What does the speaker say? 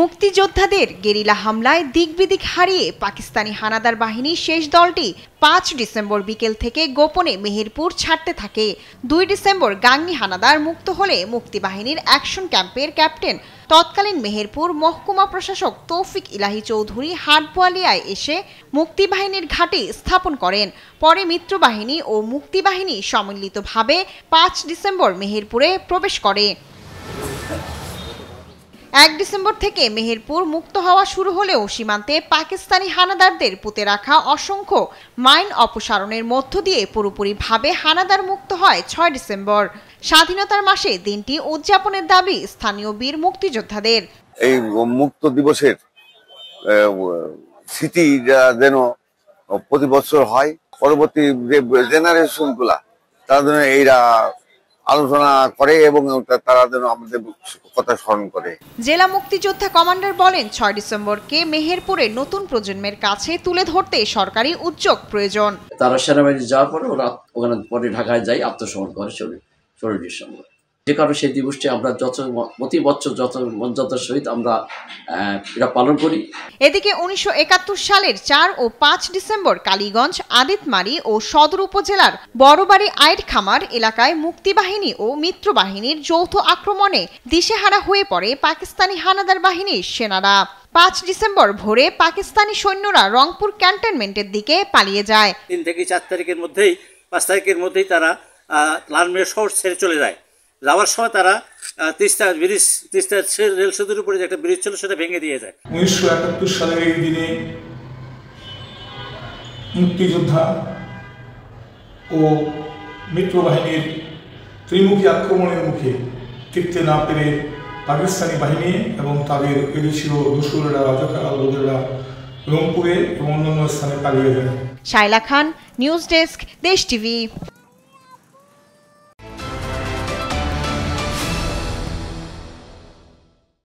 মুক্তিযোদ্ধাদের গেরিলা হামলায় দিকবিদিক হারিয়ে পাকিস্তানি হানাদার বাহিনীর শেষ দলটি ৫ ডিসেম্বর বিকেল থেকে গোপনে মেহেরপুর ছাড়তে থাকে। ২ ডিসেম্বর গাংনী হানাদার মুক্ত হলে মুক্তিবাহিনীর অ্যাকশন ক্যাম্পের ক্যাপ্টেন তৎকালীন মেহেরপুর মহকুমা প্রশাসক তৌফিক ইলাহি চৌধুরী হাটবোয়ালিয়ায় এসে মুক্তিবাহিনীর ঘাঁটি স্থাপন করেন। পরে মিত্রবাহিনী ও মুক্তিবাহিনী সম্মিলিতভাবে ৫ ডিসেম্বর মেহেরপুরে প্রবেশ করে। ১ ডিসেম্বর থেকে মেহেরপুর মুক্ত হওয়া শুরু হলেও সীমান্তে পাকিস্তানি হানাদারদের পুঁতে রাখা অসংখ্য মাইন অপসারণের মধ্য দিয়ে পুরোপুরিভাবে হানাদার মুক্ত হয় ৬ ডিসেম্বর। স্বাধীনতার মাসে দিনটি উদযাপনের দাবি স্থানীয় বীর মুক্তিযোদ্ধাদের। এই মুক্ত দিবসের স্মৃতি যেন প্রতি বছর হয়, পরবর্তী যে জেনারেশন গুলা তারা যেন এইরা আলোচনা করে এবং তারা যেন আমাদের কথা স্মরণ করে। জেলা মুক্তিযোদ্ধা কমান্ডার বলেন, ৬ ডিসেম্বরকে মেহেরপুরে নতুন প্রজন্মের কাছে তুলে ধরতে সরকারি উদ্যোগ প্রয়োজন। তারা সেনাবাহিনী যাওয়ার পরে ওরা ওখানে পরে ঢাকায় যাই আত্মসমর্পণ করে ১৬ ডিসেম্বর। যে কারণে সেই দিবসটি আমরা প্রতি বছর যত মর্যাদার সহিত আমরা এটা পালন করি। এদিকে ১৯৭১ সালের ৪ ও ৫ ডিসেম্বর কালীগঞ্জ, আদিতমারি ও সদর উপজেলার বড়বাড়ি আইড খামার এলাকায় মুক্তিবাহিনী ও মিত্রবাহিনীর যৌথ আক্রমণে দিশেহারা হয়ে পড়ে পাকিস্তানি হানাদার বাহিনীর সেনারা। ৫ ডিসেম্বর ভোরে পাকিস্তানি সৈন্যরা রংপুর ক্যান্টনমেন্টের দিকে পালিয়ে যায়। ৩ থেকে ৪ তারিখের মধ্যেই ৫ তারিখের মধ্যেই তারা লালমিয়া শহর ছেড়ে চলে যায়। যাওয়ার সময় তারা তিস্তা রেল সেতুর উপরে যে একটা ব্রিজ ছিল সেটা ভেঙে দিয়ে যায়। ১৯৭১ সালের এই দিনে মুক্তিযোদ্ধা ও মিত্রবাহিনীর ত্রিমুখী আক্রমণের মুখে টিকতে না পেরে পাকিস্তানি বাহিনী এবং তাদের ছিল দস্যুরেরা, রাজাকাররা রংপুরে এবং অন্যান্য স্থানে পালিয়ে যায়। শায়লা খান, নিউজ ডেস্ক, দেশ টিভি।